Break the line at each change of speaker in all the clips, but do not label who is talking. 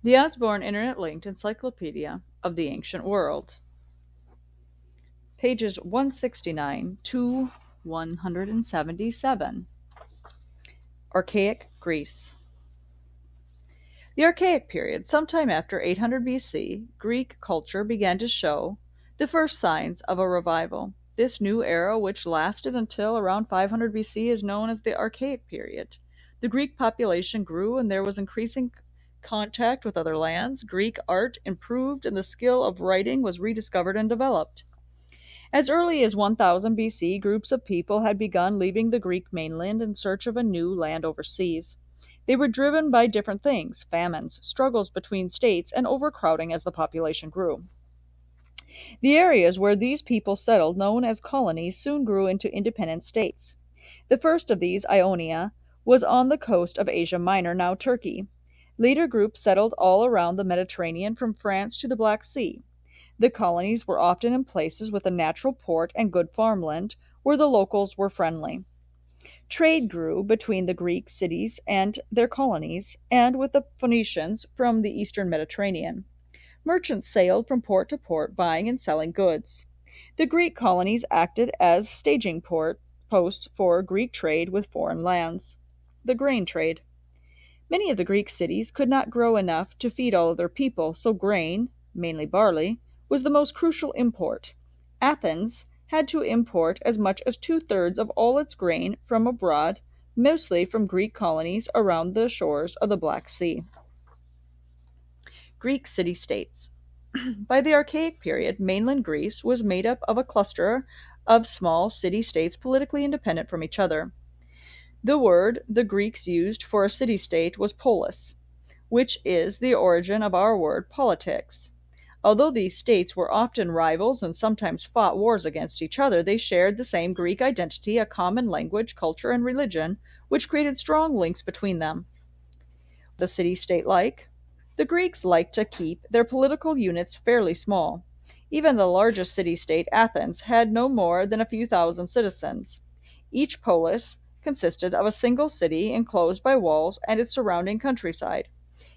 The Osborne Internet-Linked Encyclopedia of the Ancient World, pages 169 to 177. Archaic Greece. The Archaic period, sometime after 800 BC, Greek culture began to show the first signs of a revival. This new era, which lasted until around 500 BC, is known as the Archaic period. The Greek population grew and there was increasing contact with other lands. Greek art improved and the skill of writing was rediscovered and developed. As early as 1000 BC, groups of people had begun leaving the Greek mainland in search of a new land overseas. They were driven by different things: famines, struggles between states, and overcrowding as the population grew. The areas where these people settled, known as colonies, soon grew into independent states. The first of these, Ionia, was on the coast of Asia Minor, now Turkey. Later groups settled all around the Mediterranean from France to the Black Sea. The colonies were often in places with a natural port and good farmland, where the locals were friendly. Trade grew between the Greek cities and their colonies, and with the Phoenicians from the eastern Mediterranean. Merchants sailed from port to port, buying and selling goods. The Greek colonies acted as staging posts for Greek trade with foreign lands. The grain trade. Many of the Greek cities could not grow enough to feed all of their people, so grain, mainly barley, was the most crucial import. Athens had to import as much as two-thirds of all its grain from abroad, mostly from Greek colonies around the shores of the Black Sea. Greek city-states. By the Archaic period, mainland Greece was made up of a cluster of small city-states politically independent from each other. The word the Greeks used for a city-state was polis, which is the origin of our word politics. Although these states were often rivals and sometimes fought wars against each other, they shared the same Greek identity, a common language, culture, and religion, which created strong links between them. The city-state like? The Greeks liked to keep their political units fairly small. Even the largest city-state, Athens, had no more than a few thousand citizens. Each polis consisted of a single city enclosed by walls and its surrounding countryside.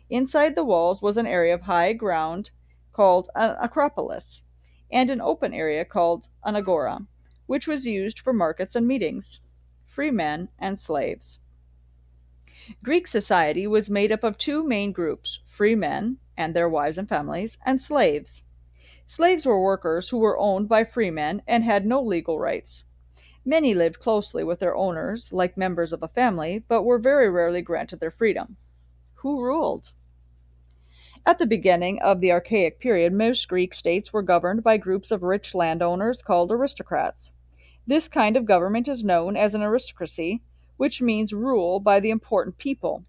Inside the walls was an area of high ground called an acropolis, and an open area called an agora, which was used for markets and meetings. Free men and slaves. Greek society was made up of two main groups: free men and their wives and families, and slaves. Slaves were workers who were owned by free men and had no legal rights. Many lived closely with their owners, like members of a family, but were very rarely granted their freedom. Who ruled? At the beginning of the Archaic period, most Greek states were governed by groups of rich landowners called aristocrats. This kind of government is known as an aristocracy, which means rule by the important people.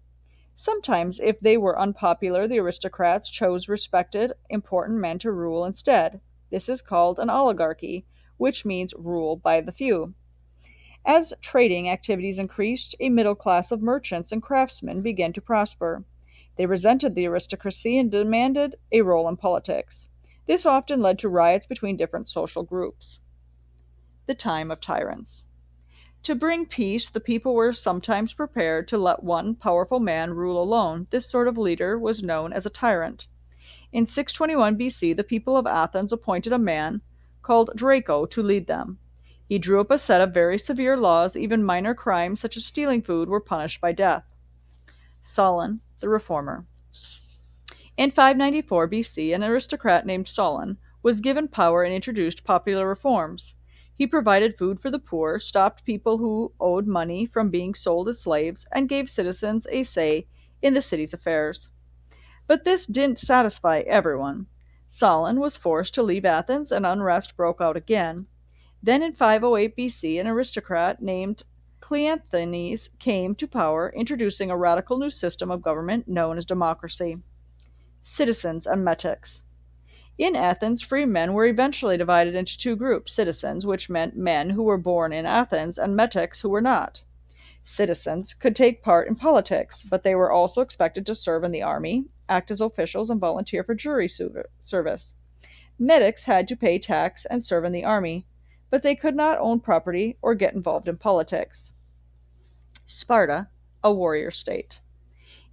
Sometimes, if they were unpopular, the aristocrats chose respected, important men to rule instead. This is called an oligarchy, which means rule by the few. As trading activities increased, a middle class of merchants and craftsmen began to prosper. They resented the aristocracy and demanded a role in politics. This often led to riots between different social groups. The time of tyrants. To bring peace, the people were sometimes prepared to let one powerful man rule alone. This sort of leader was known as a tyrant. In 621 BC, the people of Athens appointed a man called Draco to lead them. He drew up a set of very severe laws. Even minor crimes such as stealing food were punished by death. Solon, the reformer. In 594 BC, an aristocrat named Solon was given power and introduced popular reforms. He provided food for the poor, stopped people who owed money from being sold as slaves, and gave citizens a say in the city's affairs. But this didn't satisfy everyone. Solon was forced to leave Athens, and unrest broke out again. Then in 508 BC, an aristocrat named Cleanthes came to power, introducing a radical new system of government known as democracy. Citizens and metics. In Athens, free men were eventually divided into two groups: citizens, which meant men who were born in Athens, and metics, who were not. Citizens could take part in politics, but they were also expected to serve in the army, act as officials, and volunteer for jury service. Metics had to pay tax and serve in the army, but they could not own property or get involved in politics. Sparta, a warrior state.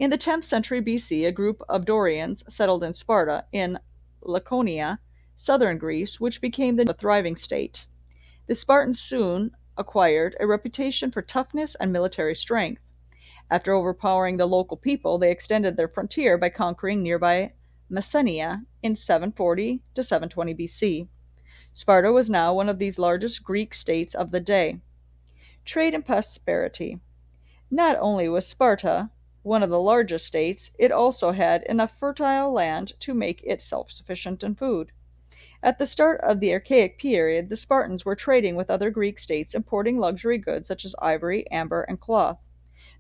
In the 10th century BC, a group of Dorians settled in Sparta, in Laconia, southern Greece, which became a thriving state. The Spartans soon acquired a reputation for toughness and military strength. After overpowering the local people, they extended their frontier by conquering nearby Messenia in 740 to 720 BC. Sparta was now one of the largest Greek states of the day. Trade and prosperity. Not only was Sparta one of the largest states, it also had enough fertile land to make it self-sufficient in food. At the start of the Archaic period, the Spartans were trading with other Greek states, importing luxury goods such as ivory, amber, and cloth.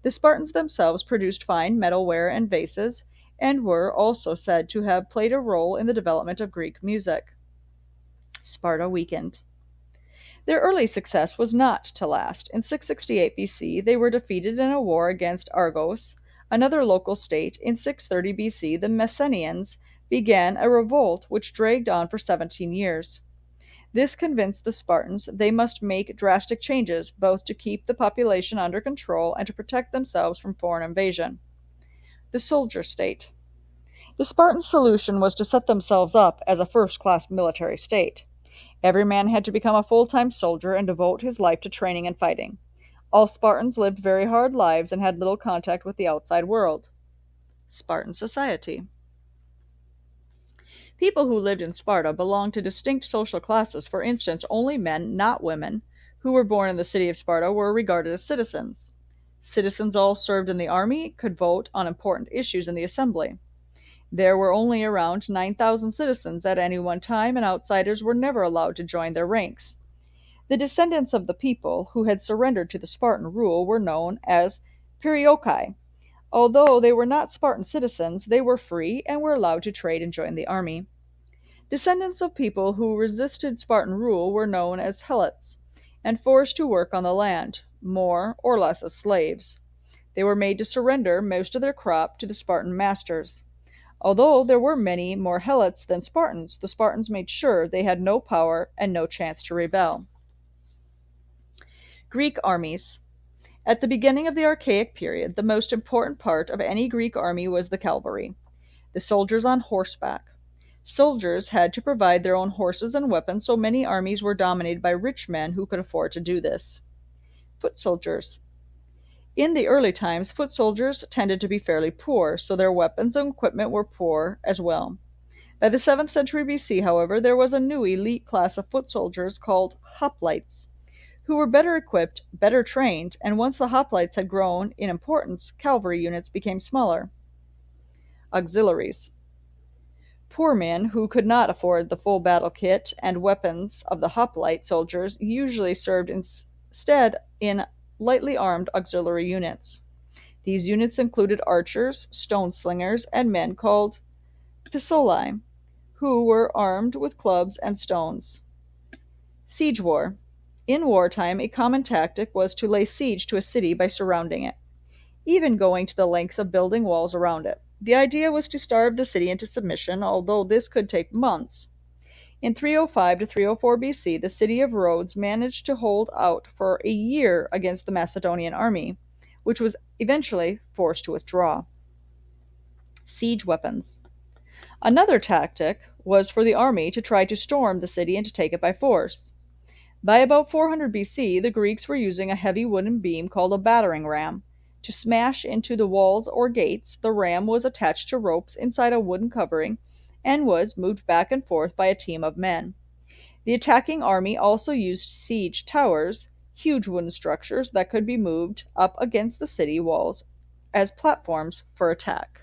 The Spartans themselves produced fine metalware and vases, and were also said to have played a role in the development of Greek music. Sparta weakened. Their early success was not to last. In 668 BC, they were defeated in a war against Argos, another local state. In 630 BC, the Messenians began a revolt which dragged on for 17 years. This convinced the Spartans they must make drastic changes, both to keep the population under control and to protect themselves from foreign invasion. The soldier state. The Spartan solution was to set themselves up as a first-class military state. Every man had to become a full-time soldier and devote his life to training and fighting. All Spartans lived very hard lives and had little contact with the outside world. Spartan society. People who lived in Sparta belonged to distinct social classes. For instance, only men, not women, who were born in the city of Sparta were regarded as citizens. Citizens all served in the army, could vote on important issues in the assembly. There were only around 9,000 citizens at any one time, and outsiders were never allowed to join their ranks. The descendants of the people who had surrendered to the Spartan rule were known as Perioeci. Although they were not Spartan citizens, they were free and were allowed to trade and join the army. Descendants of people who resisted Spartan rule were known as Helots, and forced to work on the land, more or less as slaves. They were made to surrender most of their crop to the Spartan masters. Although there were many more Helots than Spartans, the Spartans made sure they had no power and no chance to rebel. Greek armies. At the beginning of the Archaic period, the most important part of any Greek army was the cavalry, the soldiers on horseback. Soldiers had to provide their own horses and weapons, so many armies were dominated by rich men who could afford to do this. Foot soldiers. In the early times, foot soldiers tended to be fairly poor, so their weapons and equipment were poor as well. By the 7th century BC, however, there was a new elite class of foot soldiers called hoplites, who were better equipped, better trained, and once the hoplites had grown in importance, cavalry units became smaller. Auxiliaries. Poor men who could not afford the full battle kit and weapons of the hoplite soldiers usually served instead in lightly armed auxiliary units. These units included archers, stone slingers, and men called pistolae, who were armed with clubs and stones. Siege war. In wartime, a common tactic was to lay siege to a city by surrounding it, even going to the lengths of building walls around it. The idea was to starve the city into submission, although this could take months. In 305 to 304 BC, the city of Rhodes managed to hold out for a year against the Macedonian army, which was eventually forced to withdraw. Siege weapons. Another tactic was for the army to try to storm the city and to take it by force. By about 400 BC, the Greeks were using a heavy wooden beam called a battering ram to smash into the walls or gates. The ram was attached to ropes inside a wooden covering and was moved back and forth by a team of men. The attacking army also used siege towers, huge wooden structures that could be moved up against the city walls as platforms for attack.